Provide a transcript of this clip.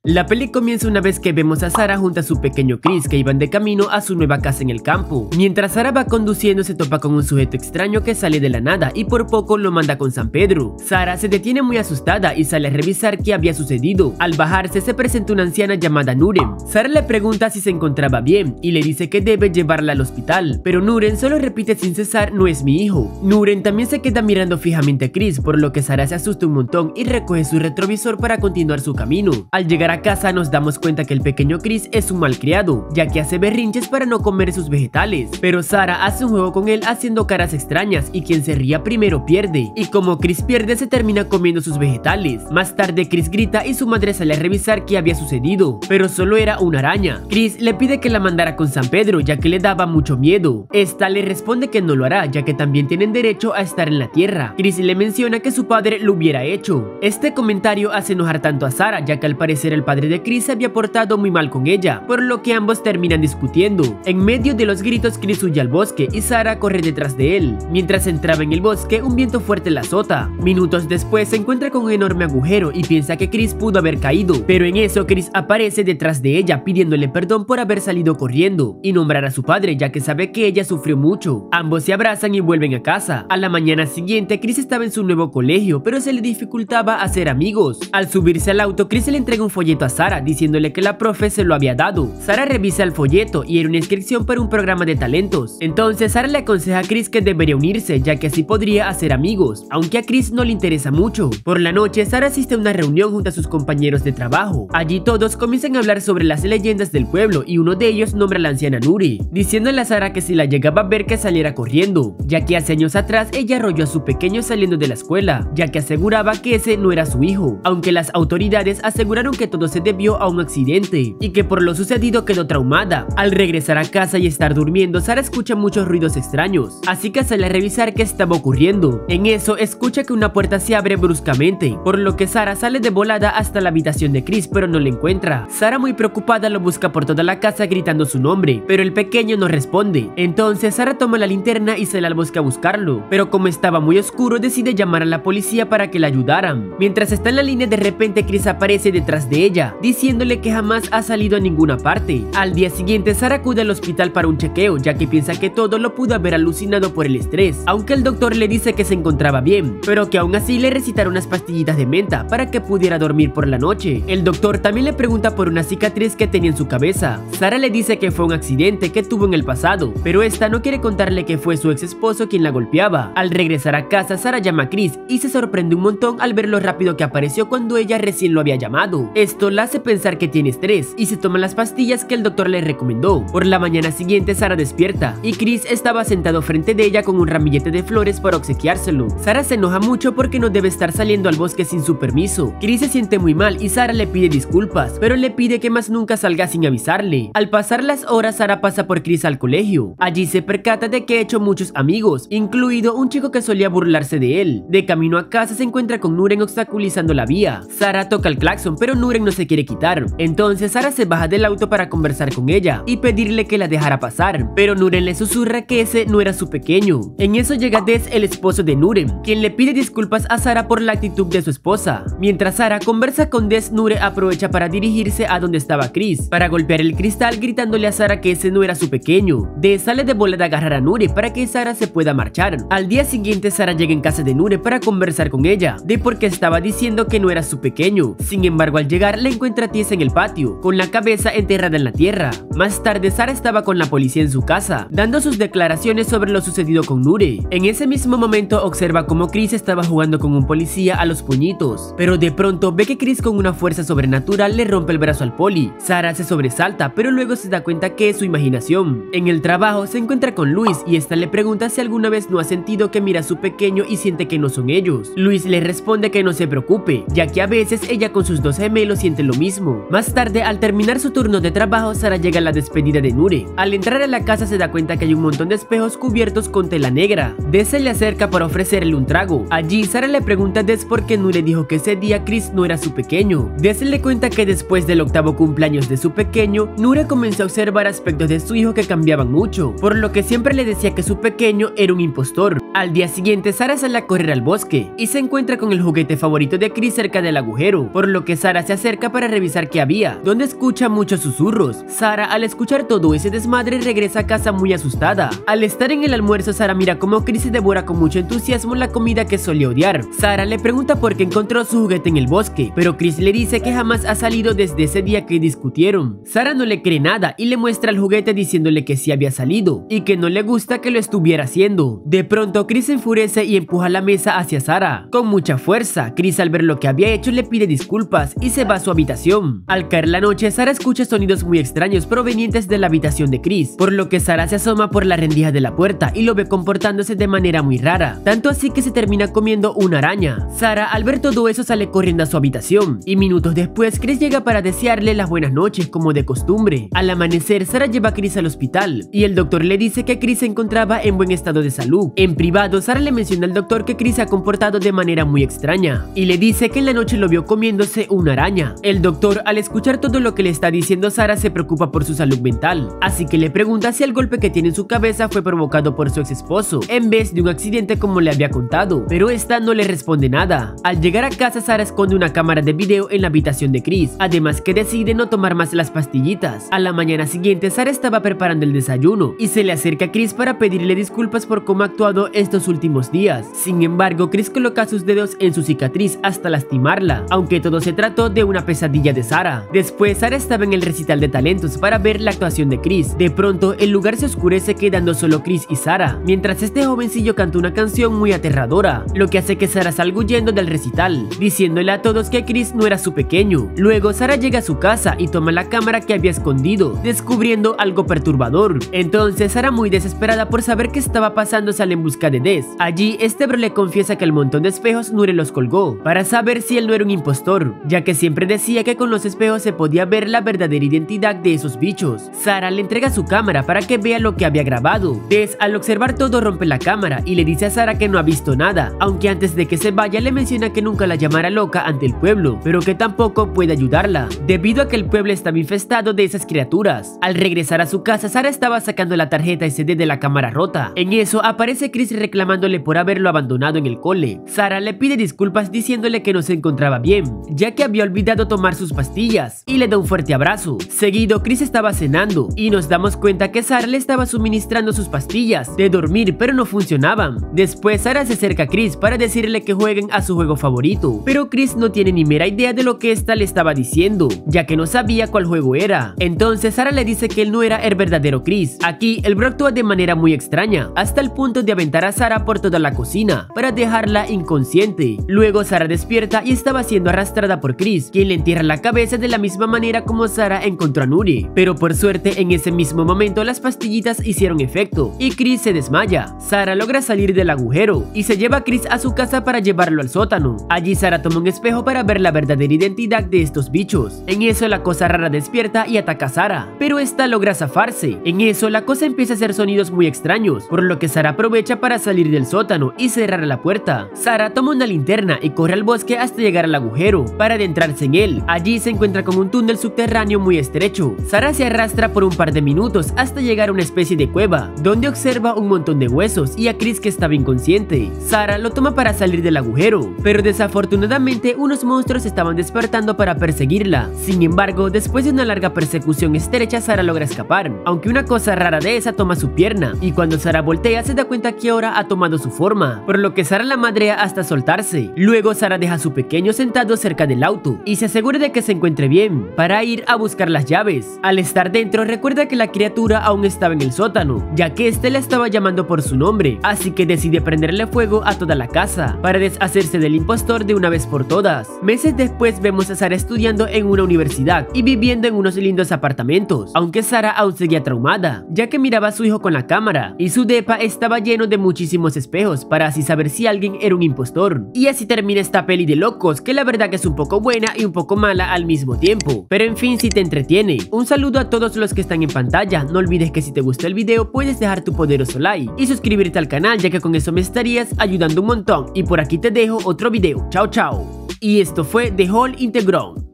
La peli comienza una vez que vemos a Sarah junto a su pequeño Chris que iban de camino a su nueva casa en el campo. Mientras Sarah va conduciendo se topa con un sujeto extraño que sale de la nada y por poco lo manda con San Pedro. Sarah se detiene muy asustada y sale a revisar qué había sucedido. Al bajarse se presenta una anciana llamada Nuren. Sarah le pregunta si se encontraba bien y le dice que debe llevarla al hospital, pero Nuren solo repite sin cesar: no es mi hijo. Nuren también se queda mirando fijamente a Chris, por lo que Sarah se asusta un montón y recoge su retrovisor para continuar su camino. Al llegar a casa nos damos cuenta que el pequeño Chris es un malcriado, ya que hace berrinches para no comer sus vegetales, pero Sarah hace un juego con él haciendo caras extrañas y quien se ría primero pierde, y como Chris pierde se termina comiendo sus vegetales. Más tarde Chris grita y su madre sale a revisar qué había sucedido, pero solo era una araña. Chris le pide que la mandara con San Pedro ya que le daba mucho miedo. Esta le responde que no lo hará ya que también tienen derecho a estar en la tierra. Chris le menciona que su padre lo hubiera hecho. Este comentario hace enojar tanto a Sarah ya que al parecer el padre de Chris se había portado muy mal con ella, por lo que ambos terminan discutiendo. En medio de los gritos Chris huye al bosque y Sarah corre detrás de él. Mientras entraba en el bosque un viento fuerte la azota. Minutos después se encuentra con un enorme agujero y piensa que Chris pudo haber caído, pero en eso Chris aparece detrás de ella pidiéndole perdón por haber salido corriendo y nombrar a su padre ya que sabe que ella sufrió mucho. Ambos se abrazan y vuelven a casa. A la mañana siguiente Chris estaba en su nuevo colegio, pero se le dificultaba hacer amigos. Al subirse al auto Chris le entrega un folleto a Sarah diciéndole que la profe se lo había dado. Sarah revisa el folleto y era una inscripción para un programa de talentos. Entonces Sarah le aconseja a Chris que debería unirse ya que así podría hacer amigos, aunque a Chris no le interesa mucho. Por la noche Sarah asiste a una reunión junto a sus compañeros de trabajo. Allí todos comienzan a hablar sobre las leyendas del pueblo y uno de ellos nombra a la anciana Nuri, diciéndole a Sarah que si la llegaba a ver que saliera corriendo, ya que hace años atrás ella arrolló a su pequeño saliendo de la escuela, ya que aseguraba que ese no era su hijo, aunque las autoridades aseguraron que todo se debió a un accidente y que por lo sucedido quedó traumada. Al regresar a casa y estar durmiendo, Sarah escucha muchos ruidos extraños, así que sale a revisar qué estaba ocurriendo. En eso escucha que una puerta se abre bruscamente, por lo que Sarah sale de volada hasta la habitación de Chris, pero no le encuentra. Sarah, muy preocupada, lo busca por toda la casa gritando su nombre, pero el pequeño no responde. Entonces Sarah toma la linterna y sale al bosque a buscarlo, pero como estaba muy oscuro decide llamar a la policía para que la ayudaran. Mientras está en la línea, de repente Chris aparece detrás de ella, diciéndole que jamás ha salido a ninguna parte. Al día siguiente Sarah acude al hospital para un chequeo, ya que piensa que todo lo pudo haber alucinado por el estrés, aunque el doctor le dice que se encontraba bien, pero que aún así le recetaron unas pastillitas de menta para que pudiera dormir por la noche. El doctor también le pregunta por una cicatriz que tenía en su cabeza. Sarah le dice que fue un accidente que tuvo en el pasado, pero esta no quiere contarle que fue su ex esposo quien la golpeaba. Al regresar a casa Sarah llama a Chris y se sorprende un montón al ver lo rápido que apareció cuando ella recién lo había llamado. Esto la hace pensar que tiene estrés y se toma las pastillas que el doctor le recomendó. Por la mañana siguiente Sarah despierta y Chris estaba sentado frente de ella con un ramillete de flores para obsequiárselo. Sarah se enoja mucho porque no debe estar saliendo al bosque sin su permiso. Chris se siente muy mal y Sarah le pide disculpas, pero le pide que más nunca salga sin avisarle. Al pasar las horas Sarah pasa por Chris al colegio. Allí se percata de que ha hecho muchos amigos, incluido un chico que solía burlarse de él. De camino a casa se encuentra con Nuren obstaculizando la vía. Sarah toca el claxon, pero Nuren no se quiere quitar. Entonces Sarah se baja del auto para conversar con ella y pedirle que la dejara pasar, pero Nuren le susurra que ese no era su pequeño. En eso llega Des, el esposo de Nuren, quien le pide disculpas a Sarah por la actitud de su esposa. Mientras Sarah conversa con Des, Nuren aprovecha para dirigirse a donde estaba Chris, para golpear el cristal gritándole a Sarah que ese no era su pequeño. Des sale de volada a agarrar a Nuren para que Sarah se pueda marchar. Al día siguiente Sarah llega en casa de Nuren para conversar con ella de por qué estaba diciendo que no era su pequeño. Sin embargo, al llegar la encuentra tiesa en el patio, con la cabeza enterrada en la tierra. Más tarde Sarah estaba con la policía en su casa, dando sus declaraciones sobre lo sucedido con Nuren. En ese mismo momento observa cómo Chris estaba jugando con un policía a los puñitos, pero de pronto ve que Chris con una fuerza sobrenatural le rompe el brazo al poli. Sarah se sobresalta, pero luego se da cuenta que es su imaginación. En el trabajo se encuentra con Luis y esta le pregunta si alguna vez no ha sentido que mira a su pequeño y siente que no son ellos. Luis le responde que no se preocupe, ya que a veces ella con sus dos gemelos siente lo mismo. Más tarde, al terminar su turno de trabajo, Sarah llega a la despedida de Nuren. Al entrar a la casa se da cuenta que hay un montón de espejos cubiertos con tela negra. Des se le acerca para ofrecerle un trago. Allí Sarah le pregunta a Des por qué Nuren dijo que ese día Chris no era su pequeño. Des le cuenta que después del octavo cumpleaños de su pequeño, Nuren comenzó a observar aspectos de su hijo que cambiaban mucho, por lo que siempre le decía que su pequeño era un impostor. Al día siguiente, Sara sale a correr al bosque y se encuentra con el juguete favorito de Chris cerca del agujero, por lo que Sara se acerca para revisar qué había, donde escucha muchos susurros. Sara, al escuchar todo ese desmadre, regresa a casa muy asustada. Al estar en el almuerzo, Sara mira cómo Chris se devora con mucho entusiasmo la comida que solía odiar. Sara le pregunta por qué encontró su juguete en el bosque, pero Chris le dice que jamás ha salido desde ese día que discutieron. Sara no le cree nada y le muestra el juguete diciéndole que sí había salido y que no le gusta que lo estuviera haciendo. De pronto, Chris se enfurece y empuja la mesa hacia Sara con mucha fuerza. Chris, al ver lo que había hecho, le pide disculpas y se va a su habitación. Al caer la noche, Sara escucha sonidos muy extraños provenientes de la habitación de Chris, por lo que Sara se asoma por la rendija de la puerta y lo ve comportándose de manera muy rara, tanto así que se termina comiendo una araña. Sara, al ver todo eso, sale corriendo a su habitación y minutos después Chris llega para desearle las buenas noches como de costumbre. Al amanecer, Sara lleva a Chris al hospital y el doctor le dice que Chris se encontraba en buen estado de salud. En privado, Sara le menciona al doctor que Chris se ha comportado de manera muy extraña y le dice que en la noche lo vio comiéndose una araña. El doctor, al escuchar todo lo que le está diciendo Sara, se preocupa por su salud mental, así que le pregunta si el golpe que tiene en su cabeza fue provocado por su ex esposo en vez de un accidente como le había contado, pero esta no le responde nada. Al llegar a casa, Sara esconde una cámara de video en la habitación de Chris, además que decide no tomar más las pastillitas. A la mañana siguiente, Sara estaba preparando el desayuno y se le acerca a Chris para pedirle disculpas por cómo ha actuado estos últimos días. Sin embargo, Chris coloca sus dedos en su cicatriz hasta lastimarla, aunque todo se trató de una pesadilla de Sara. Después, Sara estaba en el recital de talentos para ver la actuación de Chris. De pronto, el lugar se oscurece quedando solo Chris y Sara, mientras este jovencillo canta una canción muy aterradora, lo que hace que Sara salga huyendo del recital, diciéndole a todos que Chris no era su pequeño. Luego, Sara llega a su casa y toma la cámara que había escondido, descubriendo algo perturbador. Entonces, Sara, muy desesperada por saber qué estaba pasando, sale en busca de Des. Allí, este bro le confiesa que el montón de espejos Nure los colgó para saber si él no era un impostor, ya que siempre decía que con los espejos se podía ver la verdadera identidad de esos bichos. Sara le entrega su cámara para que vea lo que había grabado. Des, al observar todo, rompe la cámara y le dice a Sara que no ha visto nada, aunque antes de que se vaya le menciona que nunca la llamara loca ante el pueblo, pero que tampoco puede ayudarla, debido a que el pueblo estaba infestado de esas criaturas. Al regresar a su casa, Sara estaba sacando la tarjeta SD de la cámara rota. En eso aparece Chris reclamándole por haberlo abandonado en el cole. Sara le pide disculpas diciéndole que no se encontraba bien, ya que había olvidado tomar sus pastillas, y le da un fuerte abrazo. Seguido, Chris estaba cenando y nos damos cuenta que Sara le estaba suministrando sus pastillas de dormir, pero no funcionaban. Después, Sara se acerca a Chris para decirle que jueguen a su juego favorito, pero Chris no tiene ni mera idea de lo que esta le estaba diciendo, ya que no sabía cuál juego era. Entonces Sara le dice que él no era el verdadero Chris. Aquí el bro actúa de manera muy extraña, hasta el punto de aventar a Sara por toda la cocina para dejarla inconsciente. Luego Sara despierta y estaba siendo arrastrada por Chris, quien le entierra la cabeza de la misma manera como Sara encontró a Nure. Pero por suerte, en ese mismo momento las pastillitas hicieron efecto y Chris se desmaya. Sara logra salir del agujero y se lleva a Chris a su casa para llevarlo al sótano. Allí Sara toma un espejo para ver la verdadera identidad de estos bichos. En eso la cosa rara despierta y ataca a Sara, pero esta logra zafarse. En eso la cosa empieza a hacer sonidos muy extraños, por lo que Sara aprovecha para salir del sótano y cerrar la puerta. Sara toma una linterna y corre al bosque hasta llegar al agujero para adentrarse en él. Allí se encuentra con un túnel subterráneo muy estrecho. Sara se arrastra por un par de minutos hasta llegar a una especie de cueva, donde observa un montón de huesos y a Chris que estaba inconsciente. Sara lo toma para salir del agujero, pero desafortunadamente unos monstruos estaban despertando para perseguirla. Sin embargo, después de una larga persecución estrecha, Sara logra escapar, aunque una cosa rara de esa toma su pierna, y cuando Sara voltea se da cuenta que ahora ha tomado su forma, por lo que Sara la madrea hasta soltarse. Luego Sara deja a su pequeño sentado cerca del auto y se asegura de que se encuentre bien para ir a buscar las llaves. Al estar dentro, recuerda que la criatura aún estaba en el sótano, ya que este la estaba llamando por su nombre, así que decide prenderle fuego a toda la casa para deshacerse del impostor de una vez por todas. Meses después vemos a Sara estudiando en una universidad y viviendo en unos lindos apartamentos, aunque Sara aún seguía traumada, ya que miraba a su hijo con la cámara y su depa estaba lleno de muchísimos espejos para así saber si alguien era un impostor. Y así termina esta peli de locos, que la verdad que es un poco buena y un poco mala al mismo tiempo, pero en fin, si te entretiene. Un saludo a todos los que están en pantalla. No olvides que si te gustó el video puedes dejar tu poderoso like y suscribirte al canal, ya que con eso me estarías ayudando un montón. Y por aquí te dejo otro video. Chao chao. Y esto fue The Hole in the Ground.